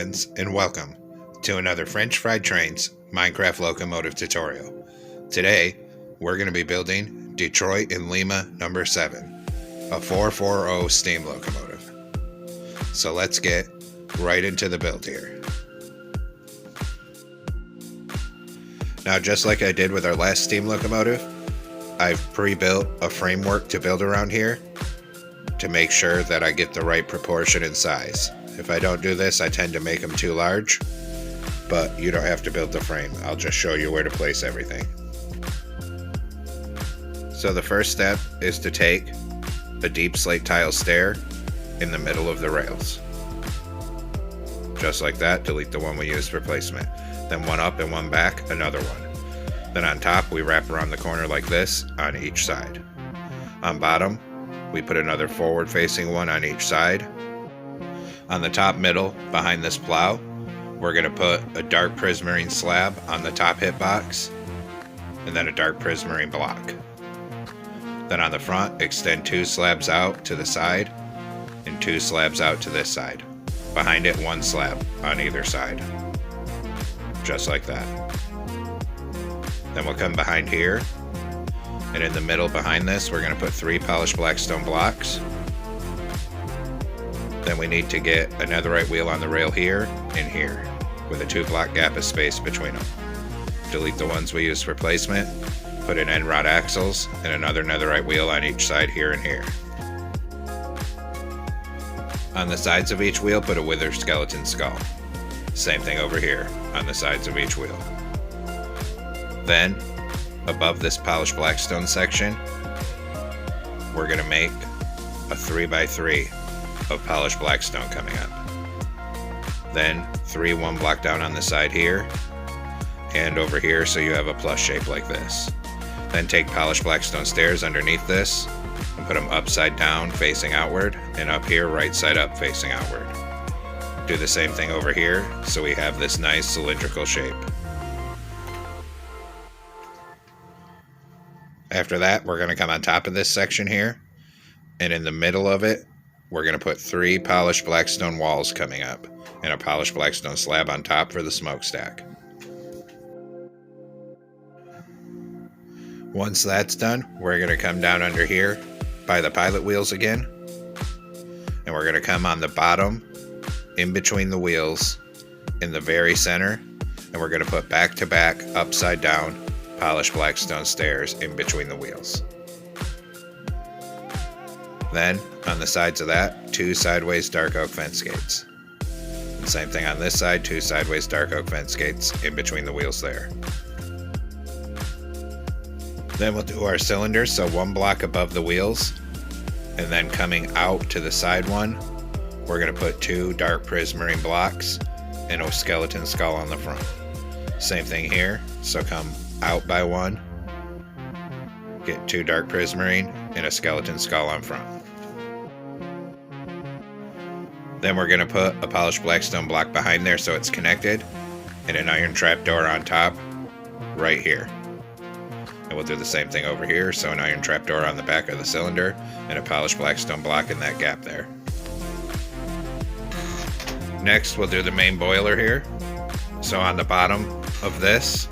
friends, and welcome to another French Fried Trains Minecraft Locomotive tutorial. Today, we're going to be building Detroit and Lima number 7, a 440 steam locomotive. So let's get right into the build here. Now, just like I did with our last steam locomotive, I've pre-built a framework to build around here to make sure that I get the right proportion and size. If I don't do this, I tend to make them too large, but you don't have to build the frame. I'll just show you where to place everything. So the first step is to take a deep slate tile stair in the middle of the rails. Just like that, delete the one we used for placement. Then one up and one back, another one. Then on top, we wrap around the corner like this on each side. On bottom, we put another forward facing one on each side. On the top middle, behind this plow, we're going to put a dark prismarine slab on the top hitbox, and then a dark prismarine block. Then on the front, extend 2 slabs out to the side, and 2 slabs out to this side. Behind it, 1 slab on either side. Just like that. Then we'll come behind here, and in the middle behind this, we're going to put 3 polished black stone blocks. Then we need to get a netherite wheel on the rail here and here, with a 2 block gap of space between them. Delete the ones we used for placement, put in end rod axles, and another netherite wheel on each side here and here. On the sides of each wheel, put a wither skeleton skull. Same thing over here, on the sides of each wheel. Then, above this polished blackstone section, we're going to make a 3x3 of polished blackstone coming up. Then 3 1 block down on the side here and over here, so you have a plus shape like this. Then take polished blackstone stairs underneath this and put them upside down facing outward, and up here right side up facing outward. Do the same thing over here so we have this nice cylindrical shape. After that, we're going to come on top of this section here, and in the middle of it, we're going to put 3 polished blackstone walls coming up and a polished blackstone slab on top for the smokestack. Once that's done, we're going to come down under here by the pilot wheels again, and we're going to come on the bottom in between the wheels in the very center, and we're going to put back-to-back upside down polished blackstone stairs in between the wheels. Then, on the sides of that, 2 sideways dark oak fence gates. And same thing on this side, 2 sideways dark oak fence gates in between the wheels there. Then we'll do our cylinders, so 1 block above the wheels, and then coming out to the side one, we're going to put 2 dark prismarine blocks and a skeleton skull on the front. Same thing here, so come out by 1, get 2 dark prismarine and a skeleton skull on front. Then we're going to put a polished blackstone block behind there so it's connected, and an iron trapdoor on top right here. And we'll do the same thing over here, so an iron trapdoor on the back of the cylinder and a polished blackstone block in that gap there. Next, we'll do the main boiler here. So on the bottom of this,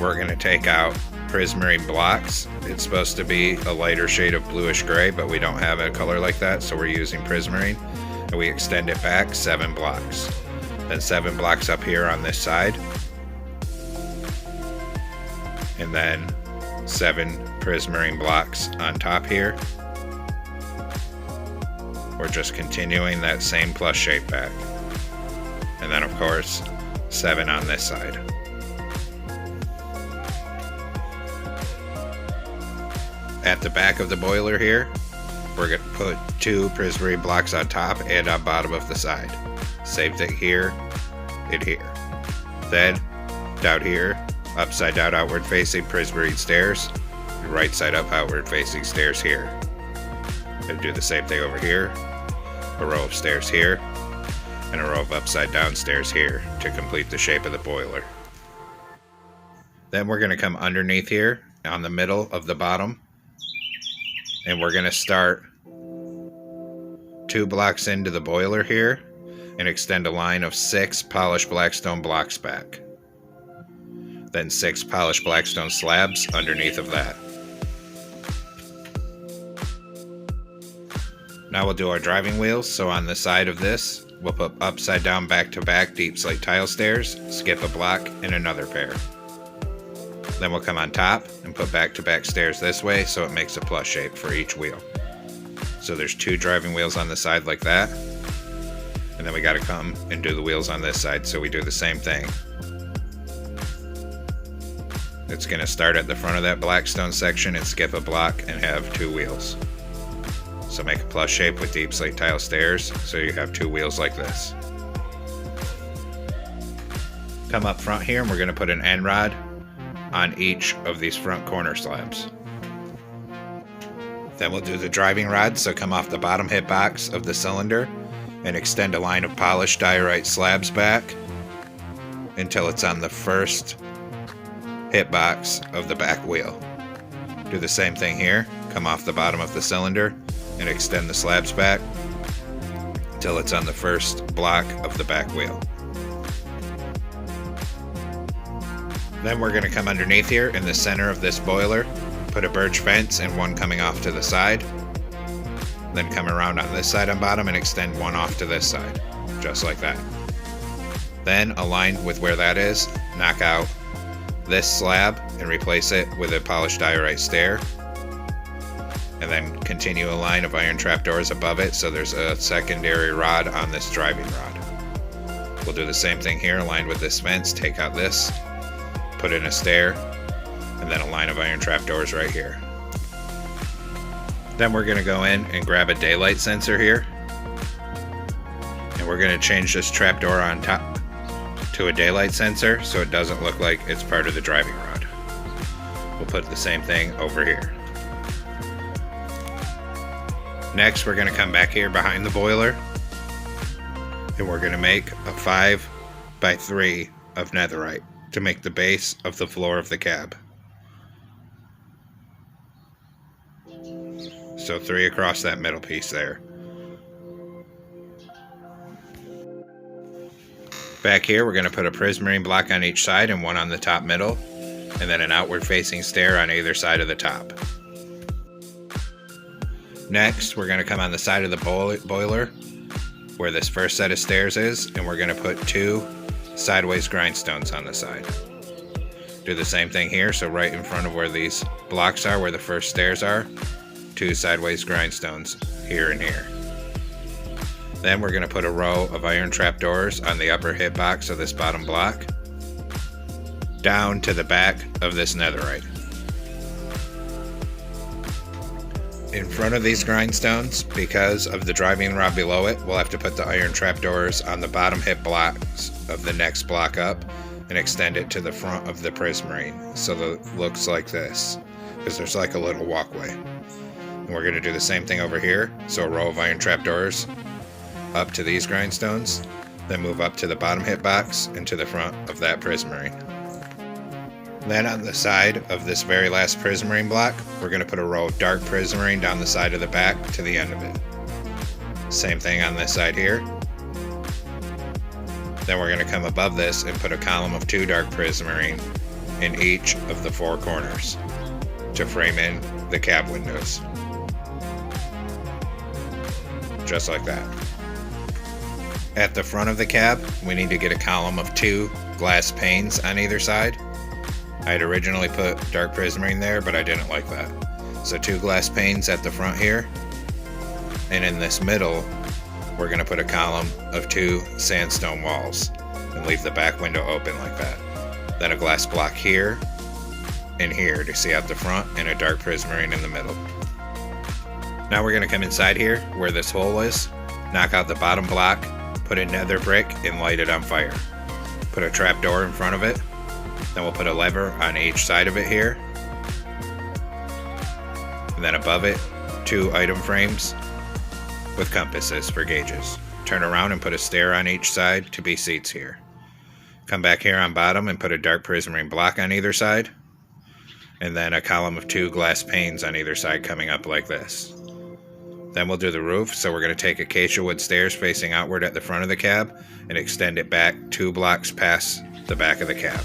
we're going to take out prismarine blocks. It's supposed to be a lighter shade of bluish gray, but we don't have a color like that, so we're using prismarine. And we extend it back 7 blocks. Then 7 blocks up here on this side. And then 7 prismarine blocks on top here. We're just continuing that same plus shape back. And then of course, 7 on this side. At the back of the boiler here, we're going to put 2 prismarine blocks on top and on bottom of the side. Same thing here and here. Then, down here, upside down outward facing prismarine stairs, and right side up outward facing stairs here. And do the same thing over here. A row of stairs here, and a row of upside down stairs here to complete the shape of the boiler. Then we're going to come underneath here on the middle of the bottom, and we're going to start 2 blocks into the boiler here, and extend a line of 6 polished blackstone blocks back. Then 6 polished blackstone slabs underneath of that. Now we'll do our driving wheels, so on the side of this, we'll put upside down back-to-back deep slate tile stairs, skip a block, and another pair. Then we'll come on top and put back-to-back stairs this way so it makes a plus shape for each wheel. So there's 2 driving wheels on the side like that, and then we gotta come and do the wheels on this side, so we do the same thing. It's gonna start at the front of that blackstone section and skip a block and have 2 wheels. So make a plus shape with deep slate tile stairs so you have 2 wheels like this. Come up front here and we're going to put an end rod on each of these front corner slabs. Then we'll do the driving rod, so come off the bottom hitbox of the cylinder and extend a line of polished diorite slabs back until it's on the first hitbox of the back wheel. Do the same thing here, come off the bottom of the cylinder and extend the slabs back until it's on the first block of the back wheel. Then we're going to come underneath here in the center of this boiler, put a birch fence and one coming off to the side. Then come around on this side on bottom and extend one off to this side, just like that. Then, aligned with where that is, knock out this slab and replace it with a polished diorite stair. And then continue a line of iron trapdoors above it so there's a secondary rod on this driving rod. We'll do the same thing here, aligned with this fence, take out this, put in a stair, and then a line of iron trapdoors right here. Then we're going to go in and grab a daylight sensor here, and we're going to change this trapdoor on top to a daylight sensor so it doesn't look like it's part of the driving rod. We'll put the same thing over here. Next, we're going to come back here behind the boiler, and we're going to make a 5x3 of netherite to make the base of the floor of the cab. So 3 across that middle piece there. Back here, we're going to put a prismarine block on each side and one on the top middle, and then an outward facing stair on either side of the top. Next, we're going to come on the side of the boiler where this first set of stairs is, and we're going to put 2 sideways grindstones on the side. Do the same thing here, so right in front of where these blocks are, where the first stairs are, 2 sideways grindstones here and here. Then we're going to put a row of iron trapdoors on the upper hitbox of this bottom block, down to the back of this netherite. In front of these grindstones, because of the driving rod below it, we'll have to put the iron trapdoors on the bottom hit blocks of the next block up and extend it to the front of the prismarine so that it looks like this, because there's like a little walkway. And we're going to do the same thing over here, so a row of iron trapdoors up to these grindstones, then move up to the bottom hitbox and to the front of that prismarine. Then on the side of this very last prismarine block, we're going to put a row of dark prismarine down the side of the back to the end of it. Same thing on this side here. Then we're going to come above this and put a column of 2 dark prismarine in each of the 4 corners to frame in the cab windows. Just like that. At the front of the cab, we need to get a column of 2 glass panes on either side. I had originally put dark prismarine there, but I didn't like that. So 2 glass panes at the front here. And in this middle, we're going to put a column of 2 sandstone walls and leave the back window open like that. Then a glass block here and here to see out the front, and a dark prismarine in the middle. Now we're going to come inside here where this hole is, knock out the bottom block, put a nether brick and light it on fire. Put a trap door in front of it. Then we'll put a lever on each side of it here. And then above it, 2 item frames with compasses for gauges. Turn around and put a stair on each side to be seats here. Come back here on bottom and put a dark prismarine block on either side. And then a column of 2 glass panes on either side coming up like this. Then we'll do the roof, so we're going to take acacia wood stairs facing outward at the front of the cab and extend it back 2 blocks past the back of the cab.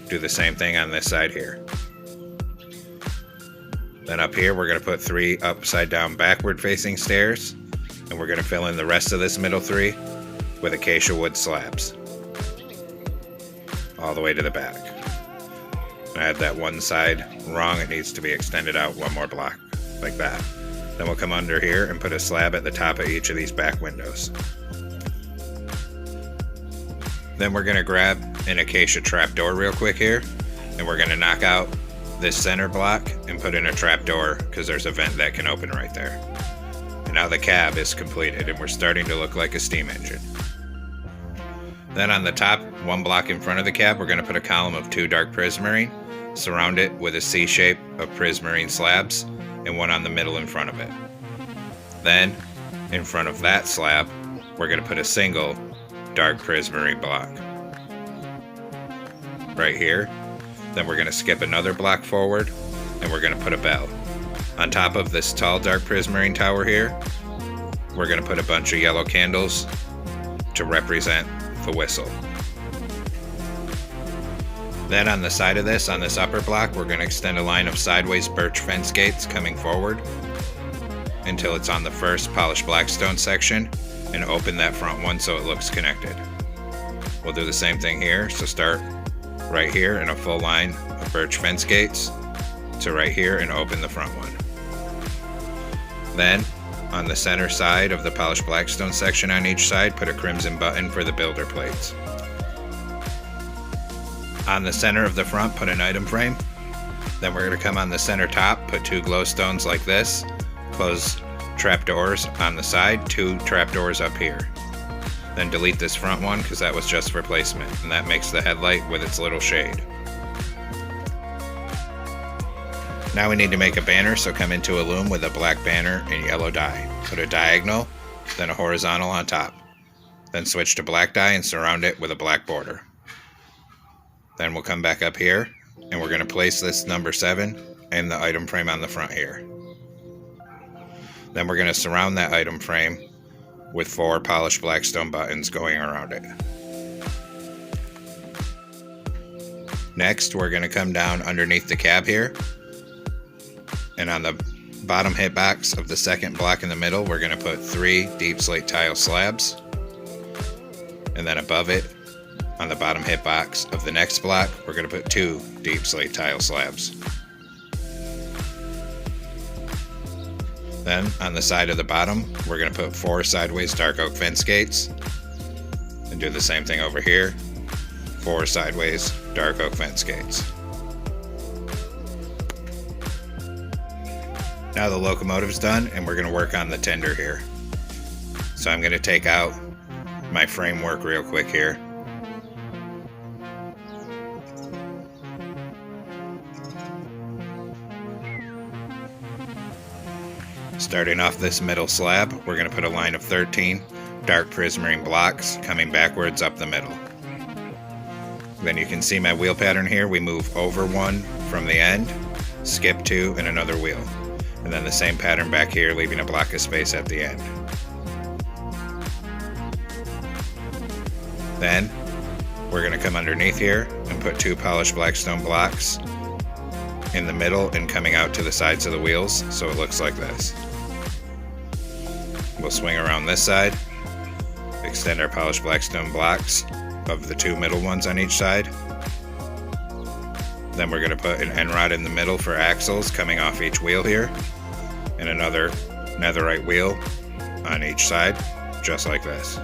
Do the same thing on this side here. Then up here we're going to put 3 upside down backward facing stairs, and we're going to fill in the rest of this middle 3 with acacia wood slabs all the way to the back. I had that one side wrong, it needs to be extended out 1 more block like that. Then we'll come under here and put a slab at the top of each of these back windows. Then we're going to grab an acacia trapdoor real quick here, and we're going to knock out this center block and put in a trapdoor because there's a vent that can open right there. And now the cab is completed and we're starting to look like a steam engine. Then on the top, 1 block in front of the cab, we're going to put a column of 2 dark prismarine, surround it with a C shape of prismarine slabs, and 1 on the middle in front of it. Then, in front of that slab, we're going to put a single dark prismarine block right here. Then we're going to skip another block forward, and we're going to put a bell. On top of this tall dark prismarine tower here, we're going to put a bunch of yellow candles to represent the whistle. Then on the side of this, on this upper block, we're going to extend a line of sideways birch fence gates coming forward until it's on the first polished blackstone section, and open that front one so it looks connected. We'll do the same thing here, so start right here in a full line of birch fence gates to right here and open the front one. Then on the center side of the polished blackstone section on each side, put a crimson button for the builder plates. On the center of the front, put an item frame. Then we're going to come on the center top, put 2 glowstones like this, close trapdoors on the side, 2 trapdoors up here. Then delete this front one because that was just for placement, and that makes the headlight with its little shade. Now we need to make a banner, so come into a loom with a black banner and yellow dye. Put a diagonal, then a horizontal on top. Then switch to black dye and surround it with a black border. Then we'll come back up here, and we're going to place this number 7 and the item frame on the front here. Then we're going to surround that item frame with 4 polished blackstone buttons going around it. Next, we're going to come down underneath the cab here, and on the bottom hitbox of the second block in the middle, we're going to put 3 deep slate tile slabs, and then above it, on the bottom hitbox of the next block, we're going to put 2 deep slate tile slabs. Then, on the side of the bottom, we're going to put 4 sideways dark oak fence gates, and do the same thing over here, 4 sideways dark oak fence gates. Now the locomotive's done, and we're going to work on the tender here. So I'm going to take out my framework real quick here. Starting off this middle slab, we're going to put a line of 13 dark prismarine blocks coming backwards up the middle. Then you can see my wheel pattern here. We move over 1 from the end, skip 2, and another wheel. And then the same pattern back here, leaving a block of space at the end. Then we're going to come underneath here and put 2 polished blackstone blocks in the middle and coming out to the sides of the wheels so it looks like this. We'll swing around this side, extend our polished blackstone blocks of the 2 middle ones on each side. Then we're going to put an end rod in the middle for axles coming off each wheel here, and another netherite wheel on each side, just like this.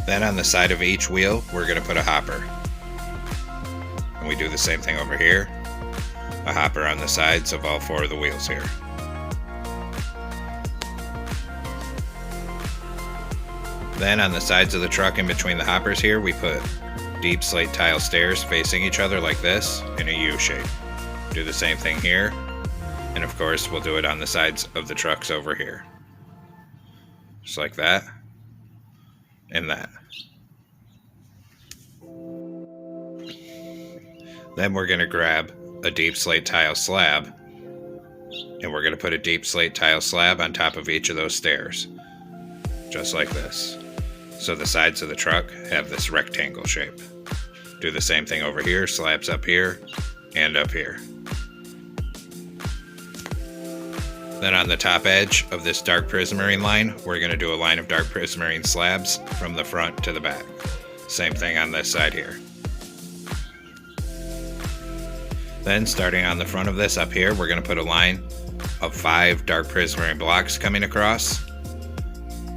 Then on the side of each wheel, we're going to put a hopper. And we do the same thing over here, a hopper on the sides of all 4 of the wheels here. Then on the sides of the truck in between the hoppers here, we put deep slate tile stairs facing each other like this in a U shape. Do the same thing here, and of course we'll do it on the sides of the trucks over here. Just like that, and that. Then we're going to grab a deep slate tile slab And we're going to put a deep slate tile slab on top of each of those stairs. Just like this. So the sides of the truck have this rectangle shape. Do the same thing over here, slabs up here and up here. Then on the top edge of this dark prismarine line, we're going to do a line of dark prismarine slabs from the front to the back. Same thing on this side here. Then starting on the front of this up here, we're going to put a line of 5 dark prismarine blocks coming across.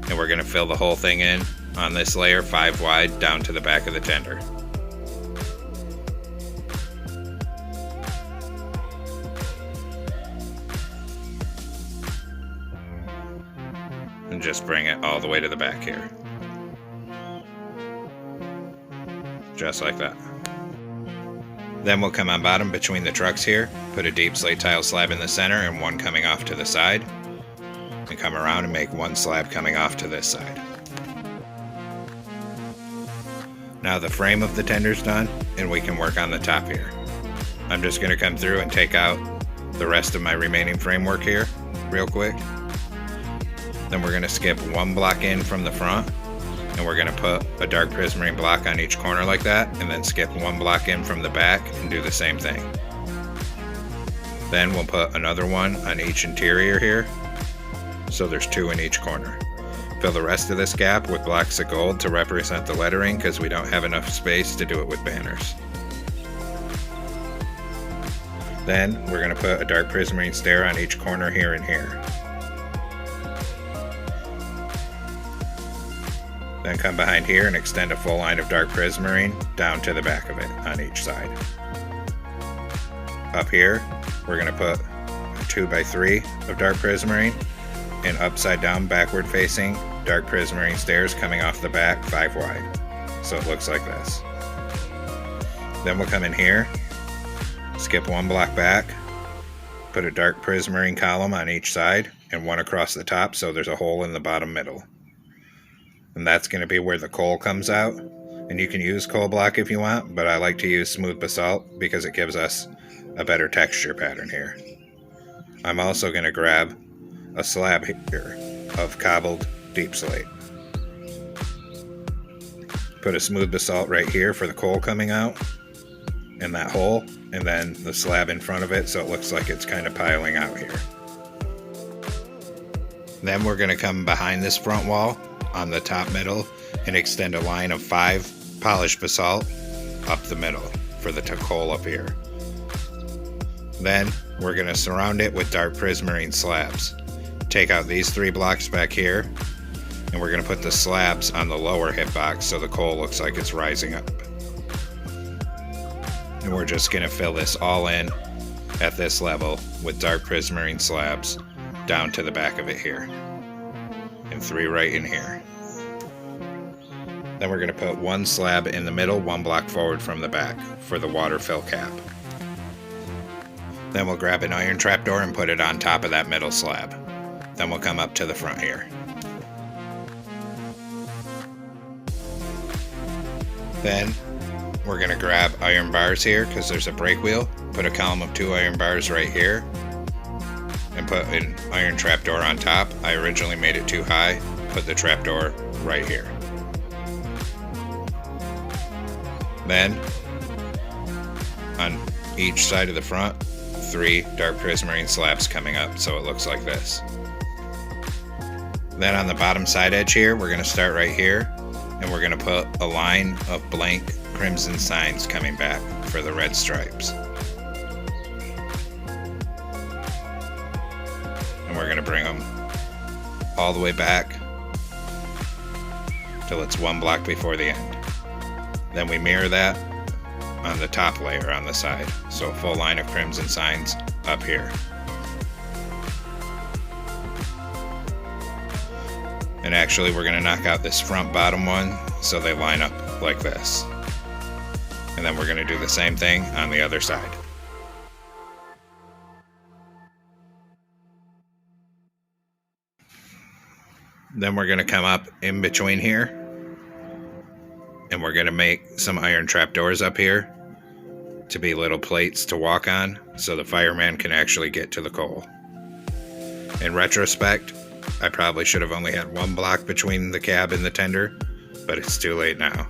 And we're going to fill the whole thing in on this layer 5 wide down to the back of the tender. And just bring it all the way to the back here. Just like that. Then we'll come on bottom between the trucks here, put a deep slate tile slab in the center and one coming off to the side, and come around and make one slab coming off to this side. Now the frame of the tender's done, and we can work on the top here. I'm just going to come through and take out the rest of my remaining framework here real quick. Then we're going to skip one block in from the front, and we're going to put a dark prismarine block on each corner like that, and then skip one block in from the back and do the same thing. Then we'll put another one on each interior here, so there's 2 in each corner. Fill the rest of this gap with blocks of gold to represent the lettering because we don't have enough space to do it with banners. Then we're going to put a dark prismarine stair on each corner here and here. Then come behind here and extend a full line of dark prismarine down to the back of it on each side. Up here, we're going to put 2x3 of dark prismarine and upside down backward facing dark prismarine stairs coming off the back 5 wide. So it looks like this. Then we'll come in here, skip one block back, put a dark prismarine column on each side and one across the top so there's a hole in the bottom middle. And that's going to be where the coal comes out. And you can use coal block if you want, but I like to use smooth basalt because it gives us a better texture pattern here. I'm also going to grab a slab here of cobbled deep slate. Put a smooth basalt right here for the coal coming out in that hole, and then the slab in front of it so it looks like it's kind of piling out here. Then we're going to come behind this front wall on the top middle and extend a line of 5 polished basalt up the middle for the coal up here. Then we're going to surround it with dark prismarine slabs. Take out these 3 blocks back here, and we're going to put the slabs on the lower hitbox so the coal looks like it's rising up. And we're just going to fill this all in at this level with dark prismarine slabs down to the back of it here. And 3 right in here. Then we're going to put 1 slab in the middle, 1 block forward from the back for the water fill cap. Then we'll grab an iron trapdoor and put it on top of that middle slab. Then we'll come up to the front here. Then we're going to grab iron bars here because there's a brake wheel. Put a column of 2 iron bars right here and put an iron trapdoor on top. I originally made it too high. Put the trapdoor right here. Then on each side of the front, 3 dark prismarine slabs coming up so it looks like this. Then on the bottom side edge here, we're going to start right here and we're going to put a line of blank crimson signs coming back for the red stripes. And we're going to bring them all the way back till it's 1 block before the end. Then we mirror that on the top layer on the side. So a full line of crimson signs up here. And actually we're going to knock out this front bottom one so they line up like this. And then we're going to do the same thing on the other side. Then we're going to come up in between here and we're going to make some iron trapdoors up here to be little plates to walk on so the fireman can actually get to the coal. In retrospect, I probably should have only had one block between the cab and the tender, but it's too late now.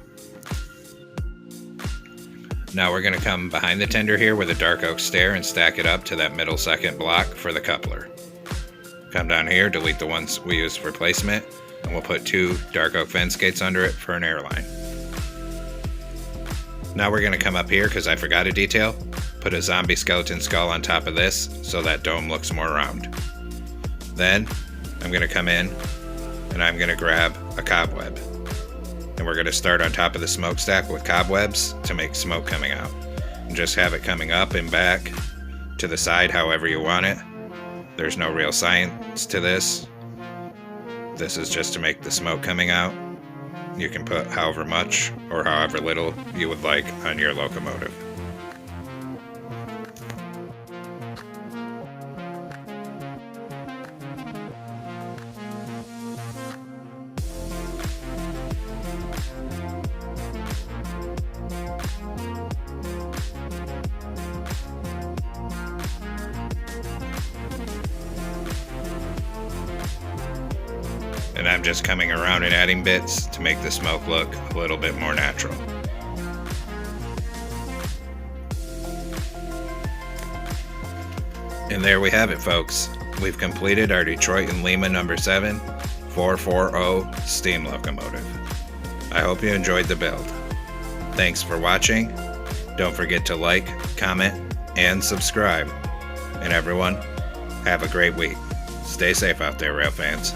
Now we're going to come behind the tender here with a dark oak stair and stack it up to that middle second block for the coupler. Come down here, delete the ones we used for placement, and we'll put 2 dark oak fence gates under it for an airline. Now we're going to come up here because I forgot a detail, put a zombie skeleton skull on top of this so that dome looks more round. Then I'm going to come in and I'm going to grab a cobweb. And we're going to start on top of the smokestack with cobwebs to make smoke coming out. And just have it coming up and back to the side however you want it. There's no real science to this. This is just to make the smoke coming out. You can put however much or however little you would like on your locomotive. And I'm just coming around and adding bits to make the smoke look a little bit more natural. And there we have it, folks. We've completed our Detroit and Lima number 7 440 steam locomotive. I hope you enjoyed the build. Thanks for watching. Don't forget to like, comment, and subscribe. And everyone, have a great week. Stay safe out there, rail fans.